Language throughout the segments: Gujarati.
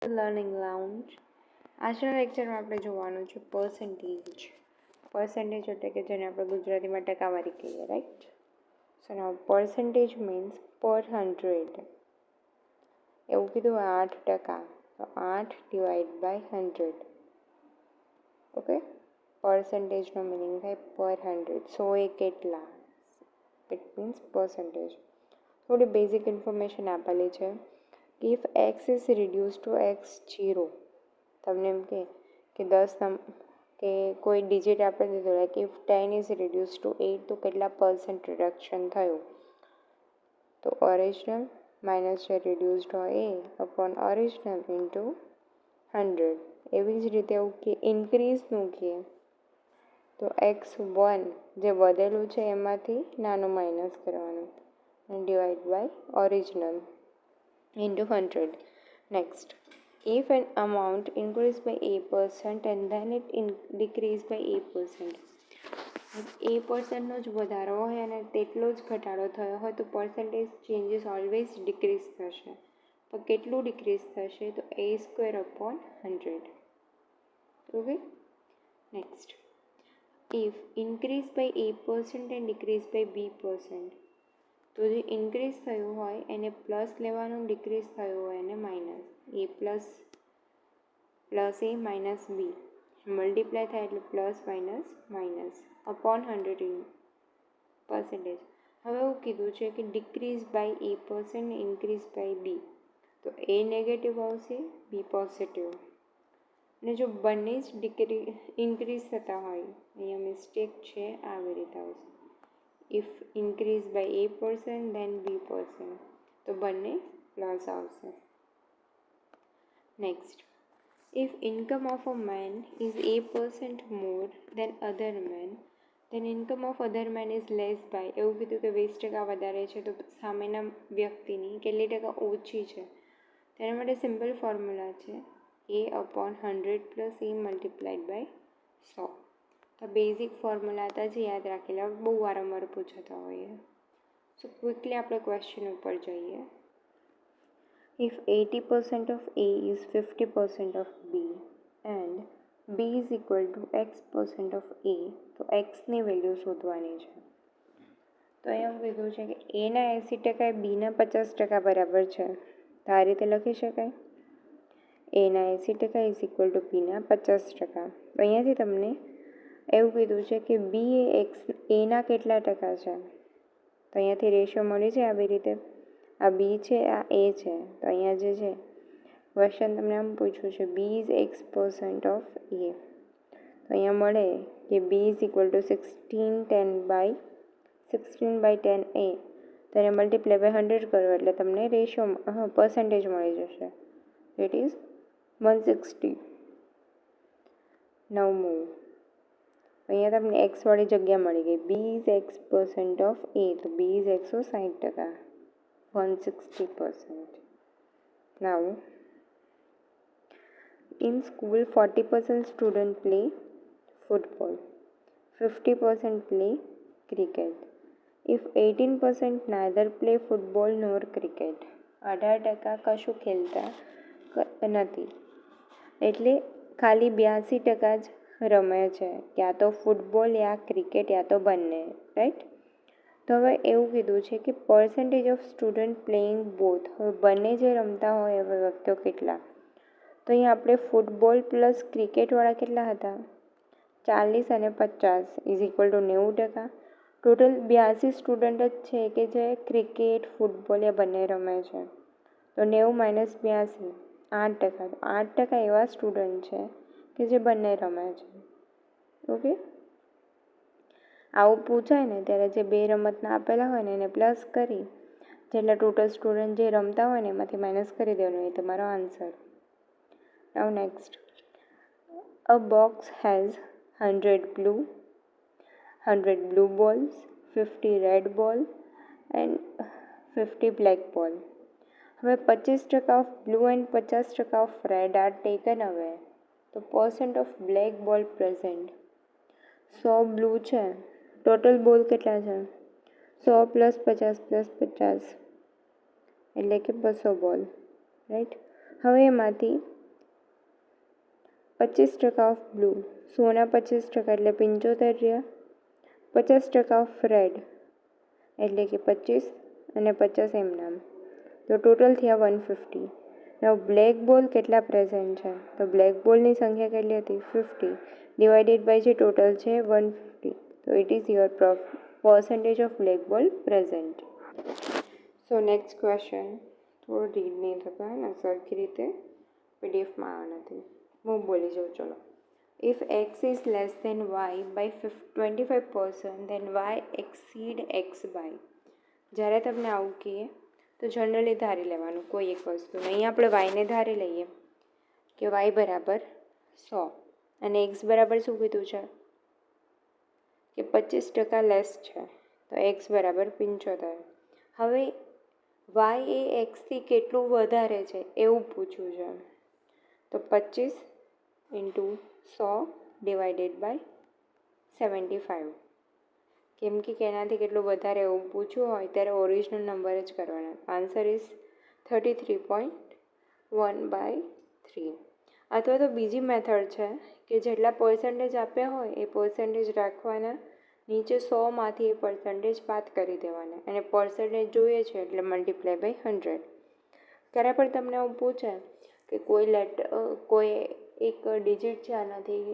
Learning lounge. આજના લેક્ચરમાં આપણે જોવાનું છે પર્સન્ટેજ એટલે કે જેને આપણે ગુજરાતીમાં ટકાવારી કહીએ, right? So now percentage means per 100. એવું કીધું 8%, તો 8 ડિવાઈડ બાય 100. ઓકે, પર્સન્ટેજનો મિનિંગ થાય પર 100. 100 એ કેટલા, ઇટ મીન્સ પર્સન્ટેજ. થોડી બેઝિક ઇન્ફોર્મેશન આપેલી છે. If x is reduce to x 0, તમને એમ કે 10 કે કોઈ ડિજિટ આપી દીધો, like if 10 is reduce to 8, તો કેટલા પર્સન્ટ રિડક્શન થયું? તો ઓરિજિનલ માઇનસ જે રિડ્યુસ્ડ હોય એ અપોન ઓરિજિનલ ઇન્ટુ 100. એવી જ રીતે એવું કે ઇન્ક્રીઝનું કે તો x1 જે વધેલું છે એમાંથી નાનું માઇનસ કરવાનું અને divide by original into 100. Next, if an amount increased by a% and then it decreased by a%, a%નો જ વધારો હોય અને તેટલો જ ઘટાડો થયો હોય તો પર્સન્ટેજ ચેન્જીસ ઓલવેઝ ડિક્રીઝ થશે. તો કેટલું ડિક્રીઝ થશે? તો a² upon 100. Okay, next, if increase by a% and decrease by b%, તો જે ઇન્ક્રીઝ થયું હોય એને પ્લસ લેવાનું, ડિક્રીઝ થયું હોય એને માઇનસ. એ પ્લસ એ માઇનસ બી મલ્ટીપ્લાય થાય એટલે પ્લસ માઇનસ અપોન 100 પર્સન્ટેજ. હવે એવું કીધું છે કે decrease by a%, increase by B, તો એ નેગેટિવ આવશે, બી પોઝિટિવ. અને જો બંને જ ઇન્ક્રીઝ થતા હોય, અહીંયા મિસ્ટેક છે, આવી રીતે આવશે. If increase by a%, then b%, તો બંને પ્લસ આવશે. Next, if income of a man is a% more than other man, then income of other man is less by, એવું કીધું કે 20% વધારે છે તો સામેના વ્યક્તિની કેટલી ટકા ઓછી છે? તેના માટે સિમ્પલ ફોર્મ્યુલા છે a upon 100 plus a multiplied by 100. તો બેઝિક ફોર્મ્યુલા હતા જે યાદ રાખેલા, બહુ વારંવાર પૂછાતા હોઈએ. સો ક્વિકલી આપણે ક્વેશ્ચન ઉપર જઈએ. If 80% of a is 50% of b and b is equal two x% of a, તો એક્સની વેલ્યુ શોધવાની છે. તો અહીંયા કીધું છે કે એના 80% એ બીના 50% બરાબર છે. તો આ રીતે લખી શકાય, એના 80% ઇઝ ઇક્વલ ટુ બીના 50%. તો અહીંયાથી તમને એવું કીધું છે કે બી એ એના કેટલા ટકા છે? તો અહીંયાથી રેશિયો મળી જાય આવી રીતે. આ બી છે, આ એ છે. તો અહીંયા જે છે ક્વેશ્ચન તમને આમ પૂછ્યું છે બી ઇઝ x% ઓફ એ. તો અહીંયા મળે કે બી ઇઝ ઇક્વલ ટુ 16/10 એ. તો એને મલ્ટીપ્લાય બાય 100 કરો એટલે તમને રેશિયો પર્સન્ટેજ મળી જશે. It is 160. નવમું, અહીંયા તમને એક્સવાળી જગ્યા મળી ગઈ. B is x% of A, તો B is 160%, 160%. Now in school 40% student play football, 50% play cricket. If 18% neither play football nor cricket, 18% કશું ખેલતા નથી. એટલે ખાલી 82% જ રમે છે, યા તો ફૂટબોલ યા ક્રિકેટ યા તો બંને, રાઈટ? તો હવે એવું કીધું છે કે percentage of student playing both, હવે બંને જે રમતા હોય હવે વ્યક્તિઓ કેટલા? તો અહીંયા આપણે ફૂટબોલ પ્લસ ક્રિકેટવાળા કેટલા હતા? 40 અને 50 is equal two 90%. Total 82 student જ છે કે જે ક્રિકેટ ફૂટબોલ એ બંને રમે છે. તો 90 - 82, 8%. તો 8% એવા સ્ટુડન્ટ છે કે જે બંને રમે છે. ઓકે, આવું પૂછાય ને ત્યારે જે બે રમતના આપેલા હોય ને એને પ્લસ કરી જેટલા ટોટલ સ્ટુડન્ટ જે રમતા હોય ને એમાંથી માઇનસ કરી દેવાનું, એ તમારો answer. Now next, a box has 100 blue balls, 50 red ball and 50 black ball. હવે 25% of blue and 50% of red are taken away, તો percent of black ball present. 100 blue છે, ટોટલ બોલ કેટલા છે? 100 + 50 + 50 એટલે કે 200 બોલ, રાઈટ? હવે એમાંથી 25% ઓફ બ્લુ, સોના 25% એટલે 75 રહ્યા. 50% ઓફ રેડ એટલે કે 25 અને 50 એમનામ, તો ટોટલ થયા 150. હવે બ્લેક બોલ કેટલા પ્રેઝન્ટ છે, તો બ્લેક બોલની સંખ્યા કેટલી હતી 50 ડિવાઇડેડ બાય જે ટોટલ છે 150, તો it is your percentage of black ball present. So next question થોડો રીડ નહીં થતો હે ને સરખી રીતે પીડીએફમાં આવવા નથી, હું બોલી જાઉં. ચલો, if x is less than y by 25%, then y exceed x by. જ્યારે તમને આવું કહીએ તો જનરલી ધારી લેવાનું કોઈ એક વસ્તુ. અહીં આપણે વાયને ધારી લઈએ કે y બરાબર 100 અને x બરાબર શું કીધું છે કે 25% લેસ છે, તો x બરાબર 75. હવે y એ xથી કેટલું વધારે છે એવું પૂછવું છે, તો 25 ઇન્ટુ 100 ડિવાઇડેડ બાય 75. કેમ કે એનાથી કેટલું વધારે એવું પૂછવું હોય ત્યારે ઓરિજિનલ નંબર જ કરવાના. Answer is 33.1/3. અથવા તો બીજી મેથડ છે કે જેટલા પર્સન્ટેજ આપ્યા હોય એ પર્સન્ટેજ રાખવાના, નીચે 100માંથી એ પર્સન્ટેજ બાદ કરી દેવાના અને પર્સન્ટેજ જોઈએ છે એટલે મલ્ટીપ્લાય બાય 100. ત્યારે પણ તમને એવું પૂછે કે કોઈ એક ડિજિટ છે આનાથી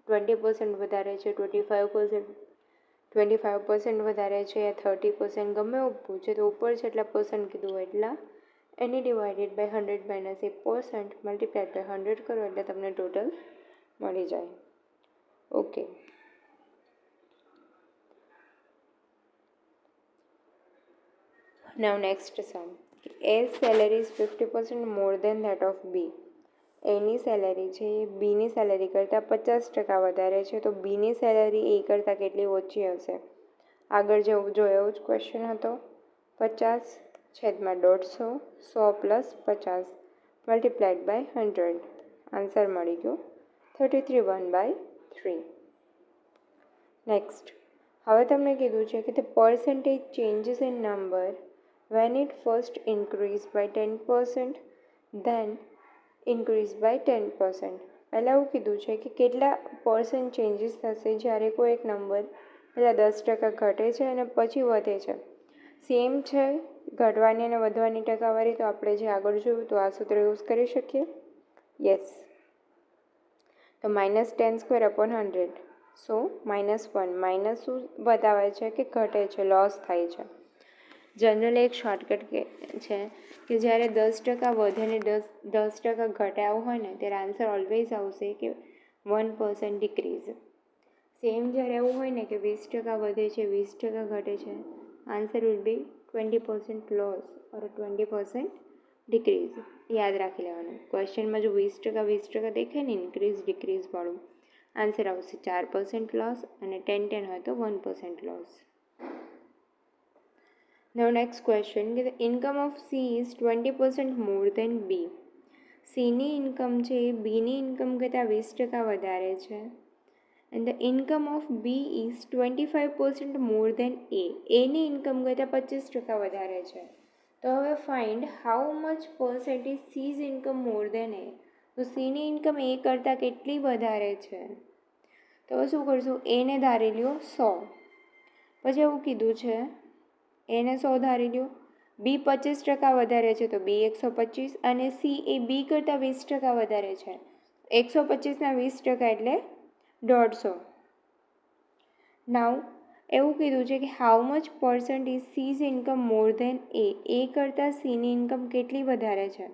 20% વધારે છે, 25% વધારે છે, યા 30% ગમે એવું પૂછે તો ઉપર છે એટલા પર્સન્ટ કીધું હોય એટલા એની divided by 100 minus A percent multiply by 100 કરો એટલે તમને ટોટલ મળી જાય. Okay, now next sum. A's salary is 50% more than that of B. એની સેલેરી છે એ બીની સેલેરી કરતાં 50% વધારે છે, તો બીની સેલેરી એ કરતાં કેટલી ઓછી હશે? આગળ જેવું જો એવો જ ક્વેશ્ચન હતો. 50/150, 100 + 50 મલ્ટીપ્લાઇડ બાય 100. આન્સર મળી ગયો 33.1/3. નેક્સ્ટ, હવે તમને કીધું છે કે the percentage changes in number when it first increased by 10%, then increased by 10%. પહેલાં એવું કીધું છે કે કેટલા પર્સન્ટ ચેન્જીસ થશે જ્યારે કોઈ એક નંબર પહેલાં 10% ઘટે છે અને પછી વધે છે. સેમ છે ઘટવાની અને વધવાની ટકાવારી, તો આપણે જે આગળ જોયું તો આ સૂત્ર યુઝ કરી શકીએ. યસ, તો -10² / 100. સો -1 માઇનસ શું બતાવે છે કે ઘટે છે, લોસ થાય છે. જનરલી એક શોર્ટકટ છે કે જ્યારે 10% વધે ને 10% ઘટે આવું હોય ને ત્યારે આન્સર ઓલવેઝ આવશે કે 1% ડિક્રીઝ. સેમ જ્યારે એવું હોય ને કે 20% વધે છે 20% ઘટે છે, answer will B 20% loss or 20% decrease. યાદ રાખી લેવાનું. ક્વેશ્ચનમાં જો 20% દેખાય ને ઇન્ક્રીઝ ડિક્રીઝ વાળું, આન્સર આવશે 4% લોસ અને 10 હોય તો 1% loss. Now next question, the income of C is 20% more than B. Cની income છે એ બીની ઇન્કમ કરતાં 20% વધારે છે. And the income of B is 25% more than A. એની ઇન્કમ કરતાં 25% વધારે છે. તો હવે find how much percentage C's income more than A. તો Cની ઇન્કમ A કરતાં કેટલી વધારે છે? તો હવે શું કરશું? એને ધારી લ્યો 100. પછી એવું કીધું છે એને 100 ધારી લ્યો. બી 25% વધારે છે તો બી 125 અને સી એ બી કરતાં 20% વધારે છે. 125ના 20% એટલે 150. નાઉ એવું કીધું છે કે how much percent is C's income more than A. A કરતાં સીની ઇન્કમ કેટલી વધારે છે?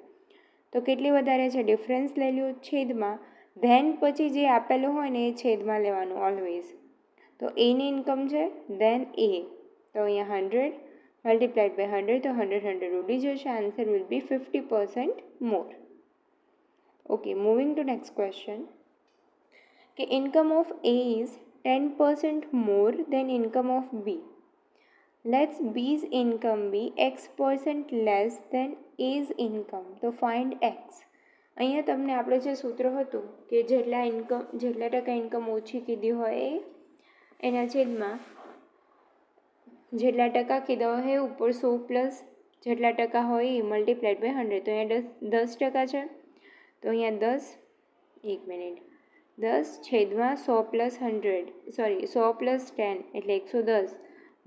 તો કેટલી વધારે છે? ડિફરન્સ લઈ લ્યો છેદમાં, ધેન પછી જે આપેલું હોય ને એ છેદમાં લેવાનું ઓલવેઝ. તો એની ઇન્કમ છે ધેન એ, તો અહીંયા 100 મલ્ટીપ્લાઇડ બાય 100, તો 100 ઉડી જશે. Answer will be 50% more. Okay, moving to next question કે income of A is 10% more than income of B. Let's B's income be X% less than A's income. તો find X. અહીંયા તમને આપણે જે સૂત્ર હતું કે જેટલા ટકા ઇન્કમ ઓછી કીધી હોય એના છેદમાં જેટલા ટકા કીધા હોય ઉપર 100 + જેટલા ટકા હોય એ મલ્ટીપ્લાઇડ બાય 100. તો અહીંયા 10% છે તો અહીંયા 10, 1 મિનિટ, 10/100 એટલે 110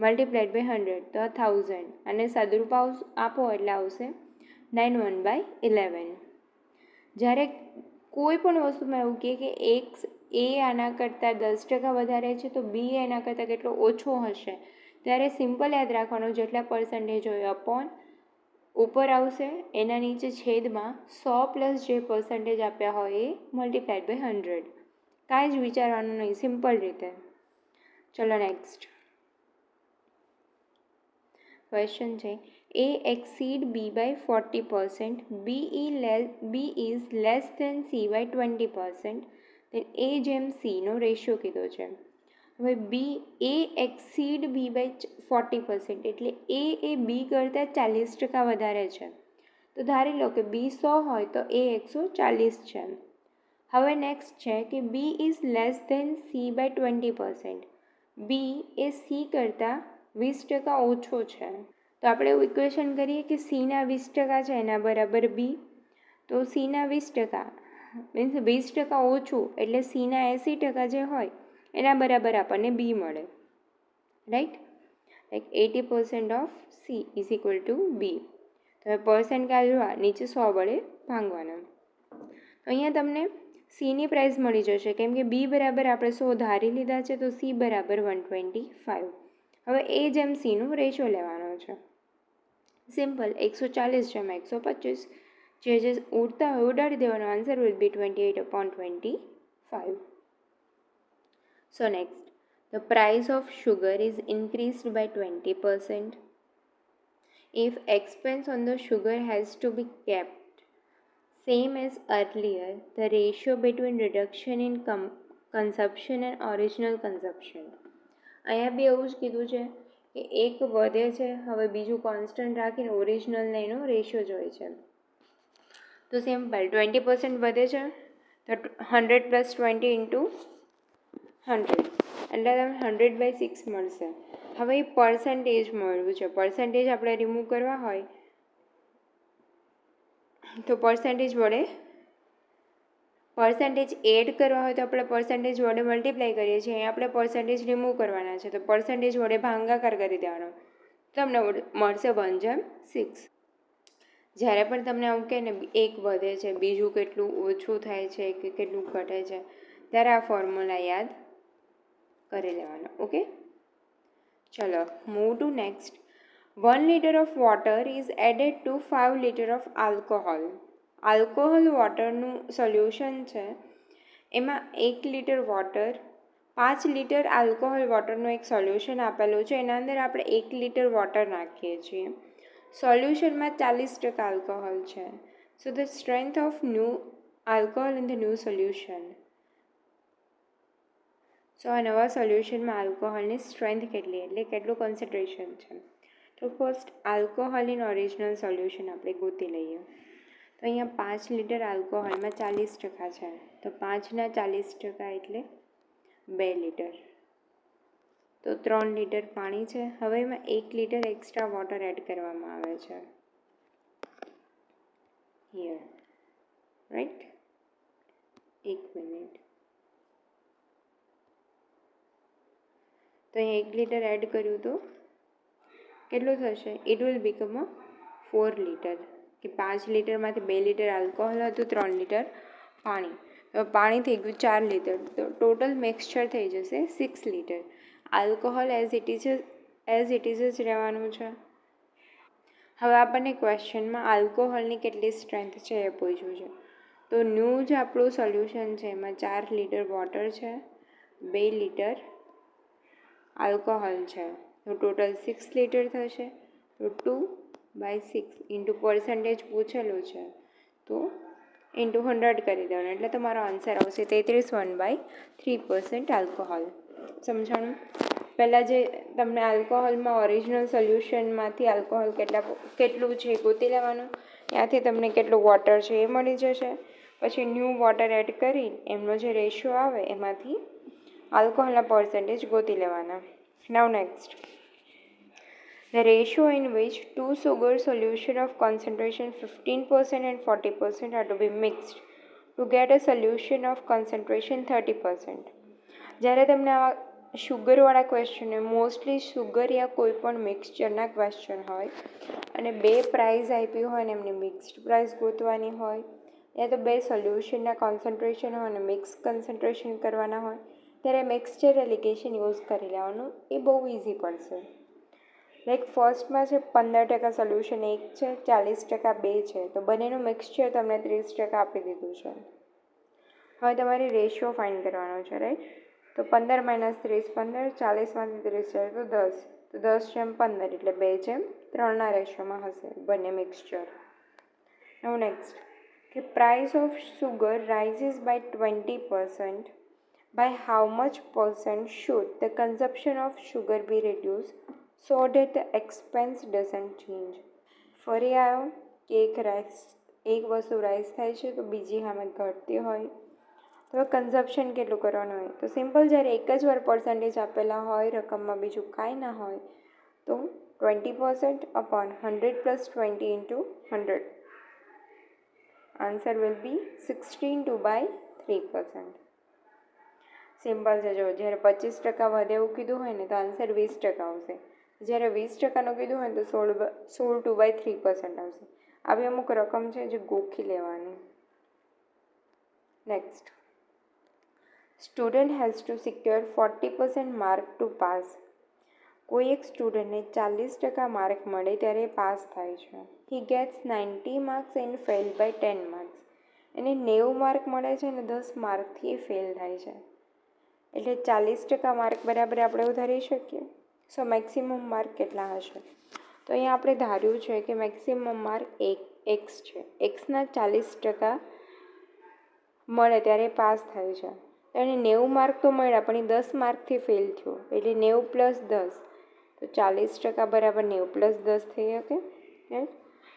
મલ્ટીપ્લાઇડ બાય 100 તો 1000 અને સાદુરૂપ આપો એટલે આવશે 91/11. જ્યારે કોઈ પણ વસ્તુમાં એવું કહે કે એક્સ એ આના કરતાં 10% વધારે છે તો બી એના કરતાં કેટલો ઓછો હશે, ત્યારે સિમ્પલ યાદ રાખવાનું જેટલા પર્સન્ટેજ હોય અપોન ઉપર આવશે, એના નીચે છેદમાં 100 + જે પર્સન્ટેજ આપ્યા હોય એ મલ્ટીપ્લાઇડ બાય 100. કાંઈ જ વિચારવાનું નહીં, સિમ્પલ રીતે. ચલો નેક્સ્ટ ક્વેશ્ચન છે A exceed B by 40%, B is less than C by 20%, then A જેમ C નો રેશિયો કીધો છે. હવે A exceed B by 40% એટલે A એ B કરતાં 40% વધારે છે. તો ધારી લો કે B 100 હોય તો A 140 છે. હવે નેક્સ્ટ છે કે B is less than C by 20%. B A C કરતાં 20% ઓછો છે. તો આપણે એવું ઇક્વેશન કરીએ કે Cના 20% છે એના બરાબર B, તો Cના 20% મીન્સ 20% ઓછું એટલે Cના 80% જે હોય એના બરાબર આપણને B મળે, right. Like 80% of C is equal two B. તો હવે પર્સન્ટ કાઢવા નીચે 100 વડે ભાંગવાના. તો અહીંયા તમને Cની પ્રાઇસ મળી જશે કેમ કે B બરાબર આપણે 100 ધારી લીધા છે તો C બરાબર 125. હવે A જેમ Cનો રેશિયો લેવાનો છે. સિમ્પલ 140 જેમાં 125 જે ઉડતા હોય ઉડાડી દેવાનો. Answer will B 28/25. So next, the price of sugar is increased by 20%. If expense on the sugar has to be kept same as earlier, the ratio between reduction in consumption and original consumption. અહીંયા બી એવું જ કીધું છે કે એક વધે છે, હવે બીજું કોન્સ્ટન્ટ રાખીને ઓરિજિનલને એનો રેશિયો જોઈએ છે. તો સિમ્પલ 20% વધે છે તો 100 + 20 × 100 એટલે તમને 100/6 મળશે. હવે એ પર્સન્ટેજ મળવું છે, પર્સન્ટેજ આપણે રિમૂવ કરવા હોય તો પર્સન્ટેજ એડ કરવા હોય તો આપણે પર્સન્ટેજ વડે મલ્ટીપ્લાય કરીએ છીએ. અહીં આપણે પર્સન્ટેજ રિમૂવ કરવાના છે તો પર્સન્ટેજ વડે ભાગાકાર કરી દેવાનો, તમને મળશે 1/6. જ્યારે પણ તમને આવું કહે ને એક વધે છે બીજું કેટલું ઓછું થાય છે કે કેટલું ઘટે છે ત્યારે આ ફોર્મ્યુલા યાદ કરી લેવાનો. ઓકે, ચલો move to next. 1 liter of water is added to 5 liter of alcohol. Alcohol વોટરનું સોલ્યુશન છે, એમાં 1 લિટર વોટર 5 લિટર આલ્કોહોલ વોટરનું એક સોલ્યુશન આપેલું છે. એના અંદર આપણે 1 લિટર વોટર નાખીએ છીએ. સોલ્યુશનમાં 40% આલ્કોહોલ છે. So the strength of new alcohol in the new solution. So આ નવા સોલ્યુશનમાં આલ્કોહોલની સ્ટ્રેન્થ કેટલી એટલે કેટલું કોન્સન્ટ્રેશન છે. તો first alcohol in original solution આપણે ગોતી લઈએ. તો અહીંયા 5 લિટર આલ્કોહોલમાં 40% છે તો 5ના 40% એટલે 2 લિટર, તો 3 લિટર પાણી છે. હવે એમાં 1 લિટર એક્સ્ટ્રા વોટર એડ કરવામાં આવે છે હિયર, રાઈટ. 1 મિનિટ. તો અહીંયા 1 લિટર એડ કર્યું તો કેટલું થશે? ઇટ વિલ બીકમ 4 લિટર કે 5 લિટરમાંથી 2 લિટર આલ્કોહોલ હતું, 3 લિટર પાણી. તો પાણી થઈ ગયું 4 લિટર, તો ટોટલ મિક્સચર થઈ જશે 6 litre. Alcohol as it is જ રહેવાનું છે. હવે આપણને ક્વેશ્ચનમાં આલ્કોહોલની કેટલી સ્ટ્રેન્થ છે એ પૂછ્યું છે. તો ન્યૂ જ આપણું સોલ્યુશન છે એમાં 4 લિટર વોટર છે, 2 લિટર આલ્કોહોલ છે, તો ટોટલ 6 લિટર થશે. તો 2/6 ઇન્ટુ પર્સન્ટેજ પૂછેલું છે તો ઇન્ટુ 100 કરી દેવાનું એટલે તમારો આન્સર આવશે 33.1/3% આલ્કોહોલ. સમજાણું? પહેલાં જે તમને આલ્કોહોલમાં ઓરિજિનલ સોલ્યુશનમાંથી આલ્કોહોલ કેટલું છે ગોતી લેવાનું, ત્યાંથી તમને કેટલું વોટર છે એ મળી જશે. પછી ન્યૂ વોટર એડ કરી એમનો જે રેશિયો આવે એમાંથી આલ્કોહોલના પર્સન્ટેજ ગોતી લેવાના. નાઉ next, the ratio in which two sugar solution of concentration 15% and 40% are to be mixed two get a solution of concentration 30%. જ્યારે તમને આવા શુગરવાળા ક્વેશ્ચન હોય, મોસ્ટલી શુગર યા કોઈ પણ મિક્સચરના ક્વેશ્ચન હોય અને બે પ્રાઇઝ આપી હોય ને એમની મિક્સ્ડ પ્રાઇઝ ગોતવાની હોય યા તો બે સોલ્યુશનના કોન્સન્ટ્રેશન હોય અને મિક્સ કોન્સન્ટ્રેશન કરવાના હોય ત્યારે મિક્સચર એલિગેશન યુઝ કરી લેવાનું. એ બહુ ઇઝી પડશે. લાઈક ફર્સ્ટમાં છે 15% સોલ્યુશન 1 છે, 40% 2 છે, તો બંનેનું મિક્સચર તમને 30% આપી દીધું છે. હવે તમારે રેશિયો ફાઇન્ડ કરવાનો છે, રાઈટ? તો 15 - 30 15, 40માંથી 30 જાય તો 10, તો 10/15 એટલે 2/3ના રેશિયોમાં હશે બંને મિક્સચર. નાઉ નેક્સ્ટ કે price of sugar rises by 20%. By how much percent should the consumption of sugar be reduced so that the expense doesn't change? ફરી આવ્યો કે એક વસ્તુ રાઈઝ થાય છે તો બીજી સામે ઘટતી હોય તો કન્ઝપ્શન કેટલું કરવાનું હોય? તો સિમ્પલ, જ્યારે એક જ વાર પર્સન્ટેજ આપેલા હોય, રકમમાં બીજું કાંઈ ના હોય તો 20% upon 100 + 20 × 100. Answer will B 16/3%. Simple છે. જો જ્યારે 25% વધે એવું કીધું હોય ને તો આન્સર 20% આવશે. જ્યારે 20%નું કીધું હોય ને તો 16/3% આવશે. આવી અમુક રકમ છે જે ગોખી લેવાની. Next, student has to secure 40% mark to pass. કોઈ એક સ્ટુડન્ટને 40% માર્ક મળે ત્યારે પાસ થાય છે. He gets 90 marks and fail by 10 marks. એને 90 માર્ક મળે છે અને 10 માર્કથી એ ફેલ થાય છે. એટલે 40% માર્ક બરાબર આપણે ઉધારી શકીએ. સો મેક્સિમમ માર્ક કેટલા હશે? તો અહીંયા આપણે ધાર્યું છે કે મેક્સિમમ માર્ક એક્સ છે. એક્સના 40% મળે ત્યારે પાસ થાય છે. એને 90 માર્ક તો મળ્યા પણ એ 10 માર્કથી ફેલ થયો એટલે 90 + 10, તો 40% બરાબર 90 + 10 થઈ શકે.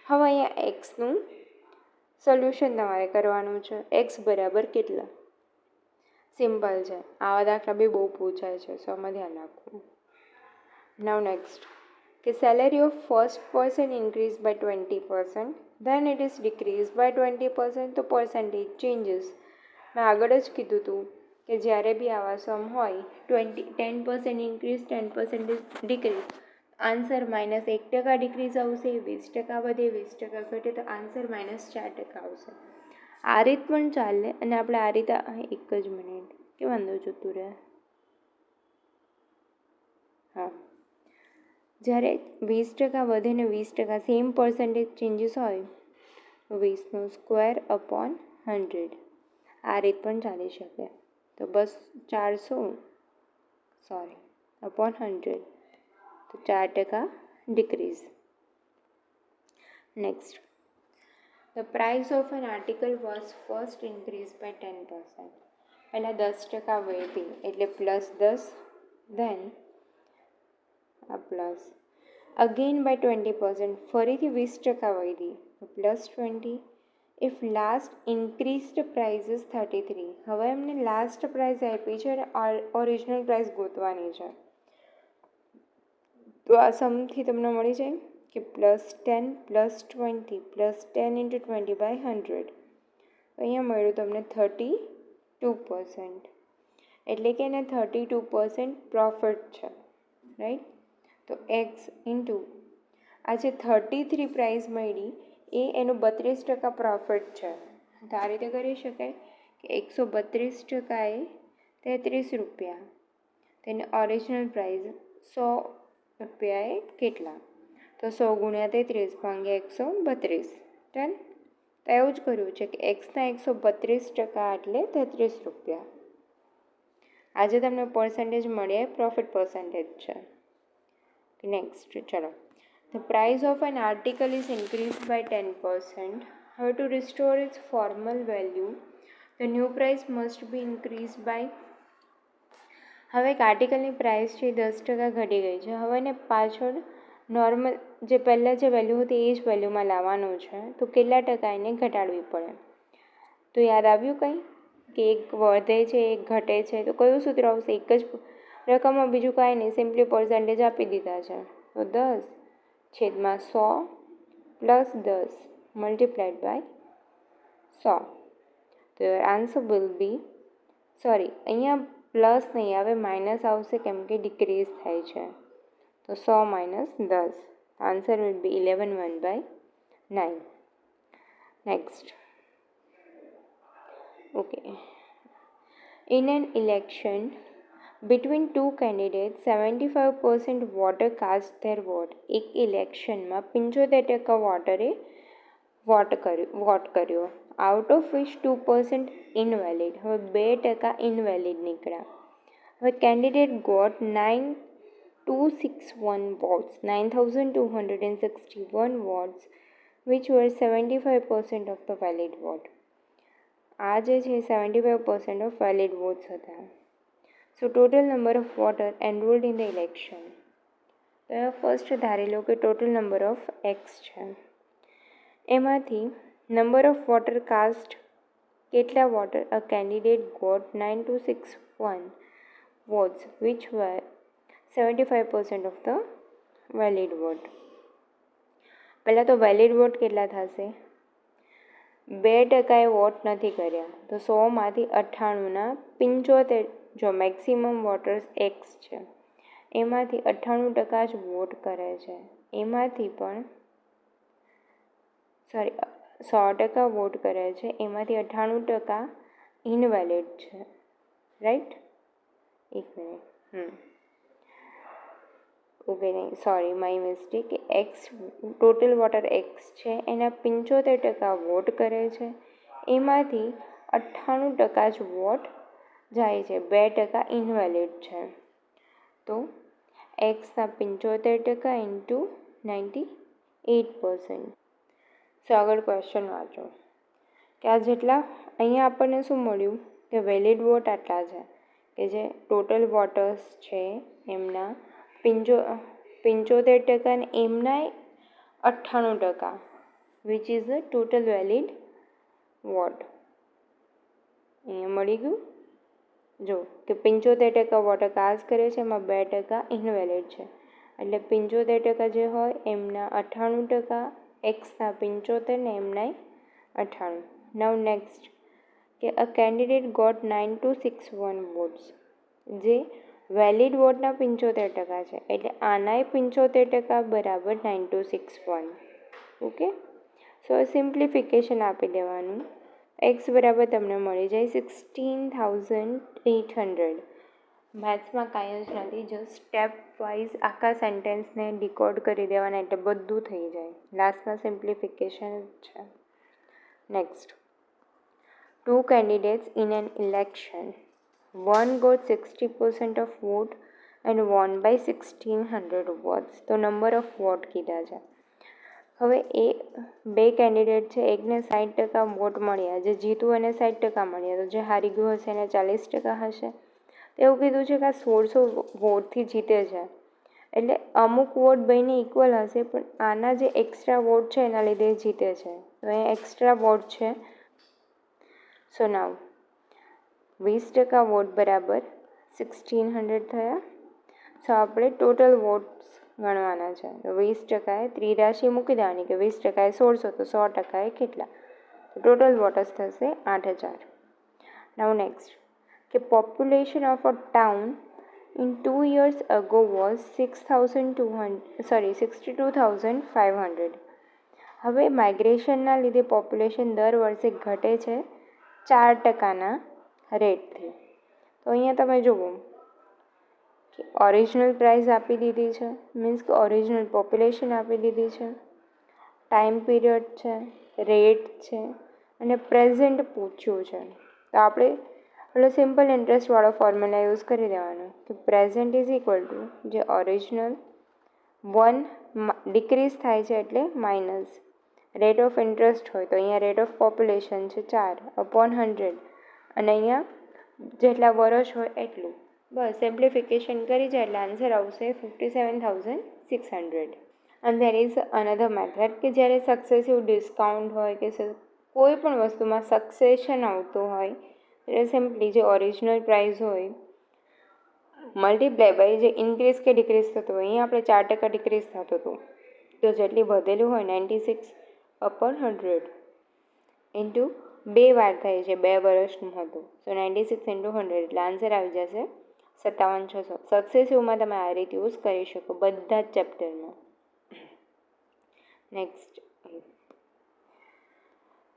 હવે અહીંયા એક્સનું સોલ્યુશન તમારે કરવાનું છે. એક્સ બરાબર કેટલા? સિમ્પલ છે. આવા દાખલા બી બહુ પૂછાય છે, સો આમાં ધ્યાન રાખવું. નાઉ નેક્સ્ટ કે salary of first person increase by 20%, then it is decrease by 20%, તો પર્સન્ટેજ ચેન્જીસ. મેં આગળ જ કીધું હતું કે જ્યારે બી આવા સમ હોય 10% ઇન્ક્રીઝ 10% ડિક્રીઝ, આન્સર -1% ડિક્રીઝ આવશે, 20% વધે 20% ઘટે તો આન્સર -4% આવશે. આ રીત પણ ચાલે અને આપણે આ રીતે એક જ મિનિટ કે વાંધો જતું રહે. હા, જ્યારે 20% વધે ને 20% સેમ પર્સન્ટેજ ચેન્જીસ હોય તો 20/2/100. આ રીત પણ ચાલી શકે. તો બસ 400/100 તો 4% decrease. Next, the price of an article was first increased by 10%. પહેલાં 10% વધી એટલે +10, then આ પ્લસ અગેન બાય 20%, ફરીથી 20% વધી તો +20. If last increased price is 33. હવે એમને લાસ્ટ પ્રાઇઝ આપી છે અને ઓરિજિનલ પ્રાઇઝ ગોતવાની છે. તો આ સમથી તમને મળી જાય કે +10 + 20 +10 × 20/100. અહીંયા મળ્યું તમને 32%. એટલે કે એને 32% પ્રોફિટ છે, રાઈટ? તો એક્સ ઇન્ટુ આ જે 33 પ્રાઇઝ મળી એ એનું 32% પ્રોફિટ છે. તો આ રીતે કરી શકાય કે 132% એ 33 રૂપિયા, તેની ઓરિજિનલ પ્રાઇઝ 100 રૂપિયા એ કેટલા? તો 100 × 33 ભાગ્યા 132. ડન. તો એવું જ કર્યું છે કે એક્સના 132% એટલે 33 રૂપિયા. આજે તમને પર્સન્ટેજ મળ્યા પ્રોફિટ પર્સન્ટેજ છે. નેક્સ્ટ, ચલો. The price of an article is increased by 10%. How to restore its formal value? The new price must be increased by. હવે એક આર્ટિકલની પ્રાઇસ છે 10% ઘટી ગઈ છે. હવે એને પાછળ નોર્મલ જે પહેલાં જે વેલ્યુ હતી એ જ વેલ્યુમાં લાવવાનું છે. તો કેટલા ટકા એને ઘટાડવી પડે? તો યાદ આવ્યું કંઈ કે એક વધે છે એક ઘટે છે તો કયું સૂત્ર આવશે? એક જ રકમમાં બીજું કાંઈ નહીં, સિમ્પલી પર્સન્ટેજ આપી દીધા છે. તો 10/100 + 10 × 100. તો આન્સર વિલ બી અહીંયા પ્લસ નહીં આવે, માઇનસ આવશે કેમ કે ડિક્રીઝ થાય છે. તો 100 minus 10. Answer will B 11/9. Next. Okay. In an election between two candidates, 75% voter cast their vote. એક ઇલેક્શનમાં 75% વોટરે વોટ કર્યો. Out of which 2% invalid. હવે 2% ઇનવેલિડ નીકળ્યા. હવે candidate got 9261 votes, 9261 votes, which were 75% of the valid vote. આ જે છે 75% ઓફ વેલિડ વોટ્સ હતા. So total number of voter enrolled in the election. તો ફર્સ્ટ ધારી લો કે ટોટલ નંબર ઓફ એક્સ છે. એમાંથી નંબર ઓફ વોટર કાસ્ટ કેટલા voter a candidate got 9261 votes which were 75% of the valid vote. પહેલાં તો વેલિડ વોટ કેટલા થશે? 2% વોટ નથી કર્યા તો 100માંથી 98 જો મેક્સિમમ વોટર્સ એક્સ છે એમાંથી 98% જ વોટ કરે છે. એમાંથી પણ 100% વોટ કરે છે, એમાંથી 98% ઇનવેલિડ છે. રાઈટ? એક મિનિટ. ઓકે, નહીં, my mistake. X total water x છે એના 75% વોટ કરે છે, એમાંથી 98% જ વોટ જાય છે, 2% ઇનવેલિડ છે. તો એક્સના 75% ઇન્ટુ 98%. સો આગળ ક્વેશ્ચન વાંચો કે આ જેટલા અહીંયા આપણને શું મળ્યું કે વેલિડ વોટ આટલા છે કે જે ટોટલ વોટર્સ છે એમના 75% અને એમનાય 98%, which is the total valid vote. અહીંયા મળી ગયું. જો કે 75% વોટર કાસ્ટ કરે છે, એમાં 2% ઇનવેલિડ છે, એટલે 75% જે હોય એમના 98%, એક્સના 75 ને એમનાય 98. નાઉ નેક્સ્ટ કે અ કેન્ડિડેટ ગોટ 9261 વોટ્સ, જે વેલિડ વોટના 75% છે, એટલે આનાય 75% બરાબર 9261. ઓકે, સો સિમ્પ્લિફિકેશન આપી દેવાનું. એક્સ બરાબર તમને મળી જાય 16,800. મેથ્સમાં કાંઈ જ નથી, જસ્ટ સ્ટેપ વાઇઝ આખા સેન્ટેન્સને ડિકોડ કરી દેવાના એટલે બધું થઈ જાય. લાસ્ટમાં સિમ્પ્લિફિકેશન જ છે. Next. 2 candidates in an election. One got 60% of vote and won by 1600 votes. તો નંબર ઓફ વોટ કીધા છે. હવે એ 2 કેન્ડિડેટ છે, એકને 60% વોટ મળ્યા, જે જીતું એને 60% મળ્યા, તો જે હારી ગયું હશે એને 40% હશે. એવું કીધું છે કે આ 1600 વોટથી જીતે છે, એટલે અમુક વોટ બેને ઇક્વલ હશે, પણ આના જે એક્સ્ટ્રા વોટ છે એના લીધે જીતે છે. તો અહીંયા એક્સ્ટ્રા વોટ છે. સો નાવ 20% વોટ બરાબર 1600 થયા. સો આપણે ટોટલ વોટ્સ ગણવાના છે. તો 20%એ ત્રિરાશી મૂકી દેવાની કે 20%એ 1600, તો 100%એ કેટલા? તો ટોટલ વોટ્સ થશે 8000. નાવ નેક્સ્ટ કે population of a town in 2 years ago was 62,500. હવે માઇગ્રેશનના લીધે પોપ્યુલેશન દર વર્ષે ઘટે છે 4%ના રેટથી. તો અહીંયા તમે જુઓ કે ઓરિજિનલ પ્રાઇસ આપી દીધી છે, મીન્સ કે ઓરિજિનલ પોપ્યુલેશન આપી દીધી છે, ટાઈમ પીરિયડ છે, રેટ છે અને પ્રેઝન્ટ પૂછ્યું છે. તો આપણે પેલો સિમ્પલ ઇન્ટરેસ્ટવાળો ફોર્મ્યુલા યુઝ કરી દેવાનો કે પ્રેઝન્ટ ઇઝ ઇક્વલ ટુ જે ઓરિજિનલ 1 ડિક્રીઝ થાય છે એટલે માઇનસ રેટ ઓફ ઇન્ટરેસ્ટ હોય, તો અહીંયા રેટ ઓફ પોપ્યુલેશન છે 4/100 અને અહીંયા જેટલા વર્ષ હોય એટલું. બસ સિમ્પ્લિફિકેશન કરી જાય એટલે આન્સર આવશે 57,600. અને ધેર ઇઝ અનધર મેથડ કે જ્યારે સક્સેસિવ ડિસ્કાઉન્ટ હોય કે કોઈ પણ વસ્તુમાં સક્સેશન આવતું હોય એટલે સિમ્પલી જે ઓરિજિનલ પ્રાઇસ હોય મલ્ટીપ્લાય બાય જે ઇન્ક્રીઝ કે ડિક્રીઝ થતું હોય, અહીંયા આપણે 4% ડિક્રીઝ થતું હતું, તો જેટલી વધેલું હોય 96/100 ઇન્ટુ 2 વાર થાય છે, 2 વર્ષનું હતું. સો 96 × 100 એટલે આન્સર આવી જશે 57,600. સક્સેસિવમાં તમે આ રીતે યુઝ કરી શકો બધા જ ચેપ્ટરમાં. Next,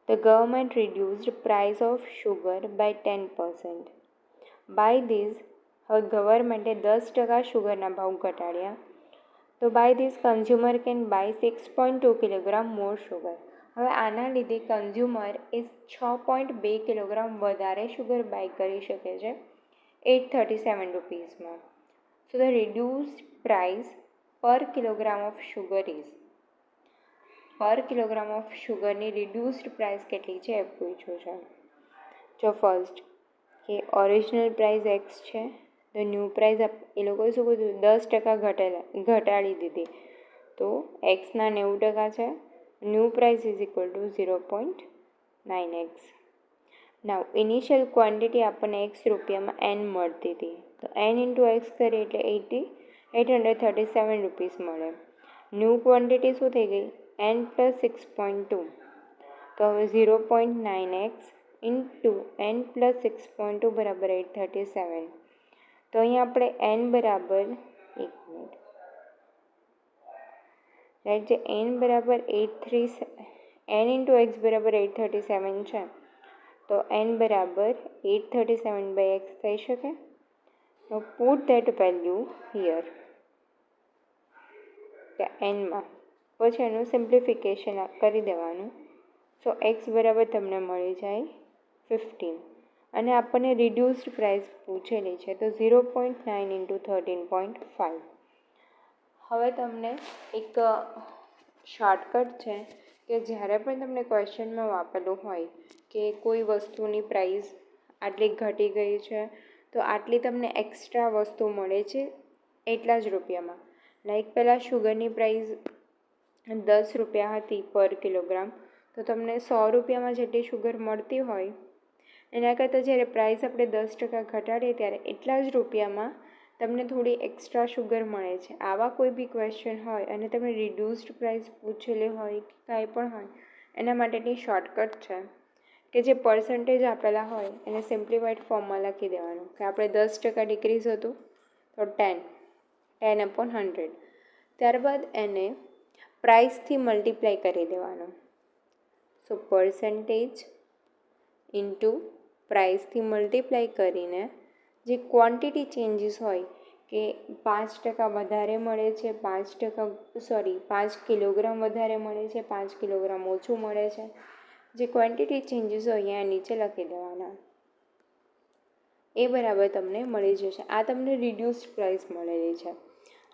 the government reduced price of sugar by 10%. By this, હવે ગવર્મેન્ટે 10% શુગરના ભાવ ઘટાડ્યા. તો by this consumer can buy 6.2 kilogram more sugar. હવે આના લીધે કન્ઝ્યુમર એ 6.2 કિલોગ્રામ વધારે શુગર બાય કરી શકે છે 837 રૂપીસમાં. So the reduced price per kilogram of sugar is, per kilogram of શુગરની રિડ્યુસ્ડ પ્રાઇસ કેટલી છે એ પૂછ્યું છે. જો ફર્સ્ટ કે ઓરિજિનલ પ્રાઇસ એક્સ છે, તો ન્યૂ પ્રાઇસ એ લોકોએ શું કીધું 10% ઘટાડી દીધી, તો એક્સના 90% છે. New price is equal two 0.9x. Now initial quantity આપણને એક્સ રૂપિયામાં એન મળતી હતી, તો એન ઇન્ટુ એક્સ કરીએ એટલે 837 રૂપીસ મળે. ન્યૂ ક્વોન્ટિટી શું થઈ ગઈ એન પ્લસ 6.2, તો હવે 0.9x ઇન્ટુ એન પ્લસ 6.2 બરાબર 837. તો અહીંયા આપણે એન બરાબર 1 મિનિટ રાઈટ, જે એન બરાબર 837 એન ઇન્ટુ એક્સ બરાબર 837 છે, તો એન બરાબર 837/x થઈ શકે. તો પુટ ધેટ વેલ્યુ હિયર એનમાં, પછી એનું સિમ્પ્લિફિકેશન કરી દેવાનું. સો એક્સ બરાબર તમને મળી જાય 15 અને આપણને રિડ્યુસ્ડ પ્રાઇસ પૂછેલી છે, તો 0.9 ઇન્ટુ 13.5. હવે તમને એક શોર્ટકટ છે કે જ્યારે પણ તમને ક્વેશ્ચનમાં આપેલું હોય કે કોઈ વસ્તુની પ્રાઇસ આટલી ઘટી ગઈ છે, તો આટલી તમને એક્સ્ટ્રા વસ્તુ મળે છે એટલા જ રૂપિયામાં. લાઈક પહેલાં શુગરની પ્રાઇસ 10 રૂપિયા હતી પર કિલોગ્રામ, તો તમને 100 રૂપિયામાં જેટલી શુગર મળતી હોય એના કરતાં જ્યારે પ્રાઇસ આપણે 10% ઘટાડીએ ત્યારે એટલા જ રૂપિયામાં તમને થોડી એક્સ્ટ્રા શુગર મળે છે. આવા કોઈ બી ક્વેશ્ચન હોય અને તમને રિડ્યુસ્ડ પ્રાઇસ પૂછેલી હોય કે કાંઈ પણ હોય, એના માટેની શોર્ટકટ છે કે જે પર્સન્ટેજ આપેલા હોય એને સિમ્પ્લિફાઈડ ફોર્મમાં લખી દેવાનું કે આપણે 10% ડિક્રીઝ હતું તો 10/100. ત્યારબાદ એને પ્રાઇસથી મલ્ટીપ્લાય કરી દેવાનું. સો પર્સન્ટેજ ઇન્ટુ પ્રાઇસથી મલ્ટીપ્લાય કરીને જે ક્વોન્ટિટી ચેન્જીસ હોય કે 5% વધારે મળે છે, 5 કિલોગ્રામ વધારે મળે છે, 5 કિલોગ્રામ ઓછું મળે છે, જે ક્વોન્ટિટી ચેન્જીસ હોય અહીંયા નીચે લખી દેવાના. એ બરાબર તમને મળી જશે. આ તમને રિડ્યુસ્ડ પ્રાઇસ મળેલી છે.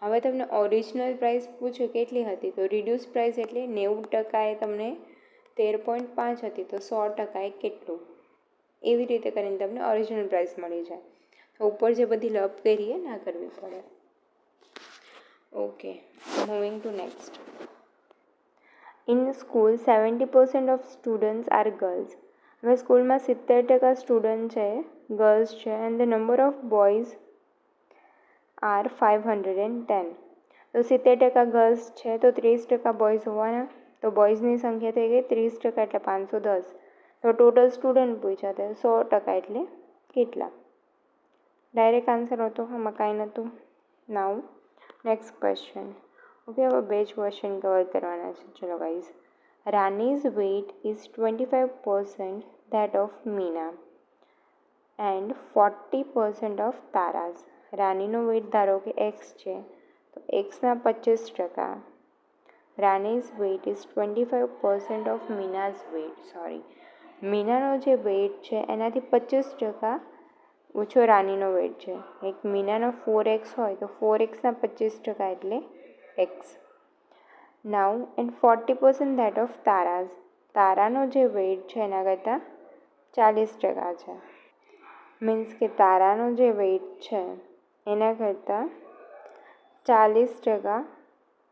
હવે તમને ઓરિજિનલ પ્રાઇસ પૂછ્યું કેટલી હતી, તો રિડ્યુસ પ્રાઇસ એટલે 90% એ તમને 13.5 હતી, તો 100% એ કેટલું, એવી રીતે કરીને તમને ઓરિજિનલ પ્રાઇસ મળી જાય. ઉપર જે બધી લપ કરીએ ના કરવી પડે. Okay, moving to next. In school 70% of students are girls. હવે સ્કૂલમાં 70% સ્ટુડન્ટ છે ગર્લ્સ છે, and the number of boys are 510. તો 70% ગર્લ્સ છે તો 30% બોયઝ હોવાના, તો બોયઝની સંખ્યા થઈ ગઈ 30% એટલે 510. તો ટોટલ સ્ટુડન્ટ પૂછ્યા હતા 100% એટલે કેટલા. ડાયરેક્ટ આન્સર હતો, આમાં કાંઈ નહોતું. નાઉ નેક્સ્ટ ક્વેશ્ચન. ઓકે, હવે 2 જ ક્વેશ્ચન કવર કરવાના છે. ચલો guys. Rani's weight is 25% that of Meena and 40% of Tara's. રાનીનો વેઇટ ધારો કે એક્સ છે, તો એક્સના 25%. Rani's weight is 25% of Meena's weight. મીનાનો જે વેઇટ છે એનાથી 25% ઓછો રાનીનો વેઇટ છે. એક મીનાનો 4x હોય તો 4xના 25% એટલે X. Now and 40% that of Tara's. તારાનો જે વેઇટ છે એના કરતાં 40% છે. મીન્સ કે તારાનો જે વેઇટ છે એના કરતાં 40%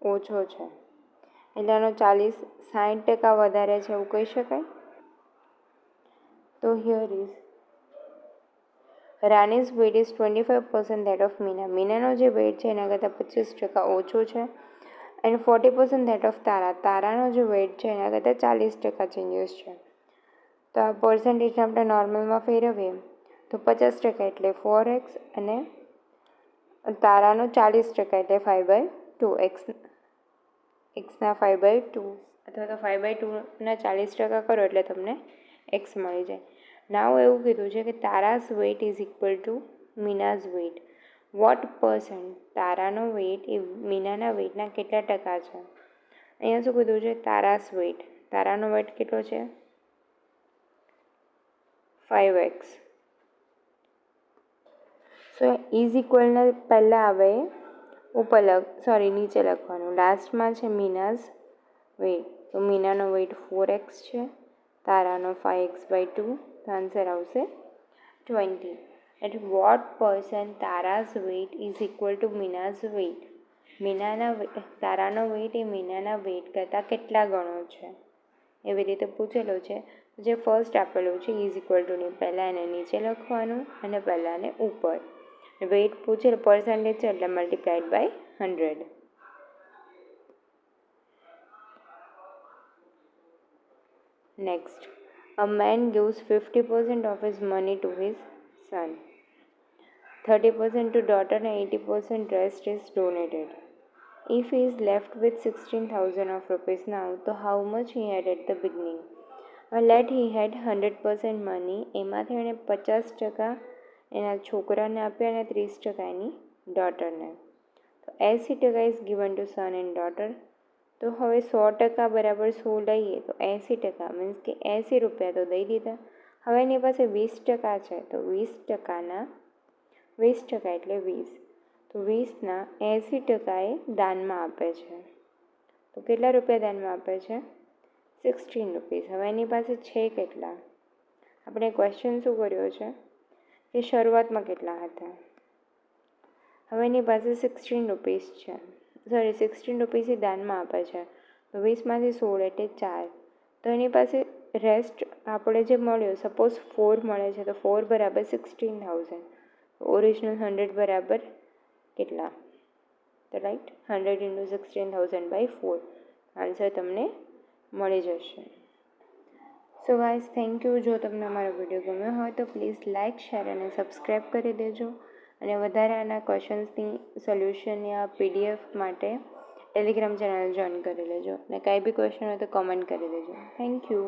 ઓછો છે, એટલે એનો 60% વધારે છે એવું કહી શકાય. તો here is Rani's weight is 25% that of Meena. મીનાનો જે વેઇટ છે એના કરતાં 25% ઓછો છે. એન્ડ 40% ધેટ ઓફ તારા. તારાનો જે વેઇટ છે એના કરતાં 40% ચેન્જીસ છે. તો આ પર્સન્ટેજને આપણે નોર્મલમાં ફેરવીએ તો 50% એટલે 4x અને તારાનો 40% એટલે 5/2 એક્સના 5/2 અથવા તો 5/2ના 40% કરો એટલે તમને એક્સ મળી જાય। નાવ એવું કીધું છે કે Tara's weight is equal to Meena's weight. What percent તારાનો વેઇટ એ મીનાના વેઇટના કેટલા ટકા છે। અહીંયા શું કીધું છે તારાસ વેઇટ, તારાનો વેઇટ કેટલો છે 5x। સો ઇઝ ઇક્વલના પહેલાં આવે નીચે લખવાનું, લાસ્ટમાં છે મીનાઝ વેઇટ, તો મીનાનો વેઇટ 4x છે, તારાનો 5x/2, તો આન્સર આવશે 20। એટલે what percent Tara's weight is equal to Meena's weight, તારાનો વેઇટ એ મીનાના વેઇટ કરતાં કેટલા ગણો છે, એવી રીતે પૂછેલો છે। જે ફર્સ્ટ આપેલું છે ઇઝ ઇક્વલ ટુની પહેલાં એને નીચે લખવાનું અને પહેલાંને ઉપર, વેઇટ પૂછેલ પર્સન્ટેજ છે એટલે multiplied by 100। Next, a man gives 50% of his money to his son, 30% to daughter and 80% rest is donated. If he is left with 16,000 of rupees now, so how much he had at the beginning? Let he had 100% money, એમાંથી એણે 50% એના છોકરાને આપ્યા અને 30% એની ડોટરને। તો 80% is given to son and daughter. તો હવે 100% બરાબર 100 લઈએ તો 80% મીન્સ કે 80 રૂપિયા તો દઈ દીધા। હવે એની પાસે 20% છે તો 20%ના 20% એટલે 20, તો 20ના 80% એ દાનમાં આપે છે। તો કેટલા રૂપિયા દાનમાં આપે છે 16 રૂપીસ। હવે એની પાસે છે કેટલા, આપણે ક્વેશ્ચન શું કર્યો છે કે શરૂઆતમાં કેટલા હતા। હવે એની પાસે 16 રૂપીસ છે, 16 રૂપીસ એ દાનમાં આપે છે, તો 20માંથી 16 એટલે 4, તો એની પાસે રેસ્ટ આપણે જે મળ્યો, સપોઝ 4 મળે છે તો 4 બરાબર 16,000, ઓરિજિનલ 100 બરાબર કેટલા, તો રાઈટ 100 × 16,000/4, આન્સર તમને મળી જશે। So guys thank you. જો તમને અમારો વિડીયો ગમ્યો હોય તો પ્લીઝ લાઇક, શેર અને સબસ્ક્રાઈબ કરી દેજો, અને વધારે આના ક્વેશ્ચન્સની સોલ્યુશન યા PDF માટે ટેલિગ્રામ ચેનલ જોઈન કરી લેજો, અને કાંઈ બી ક્વેશ્ચન હોય તો કમેન્ટ કરી દેજો। Thank you.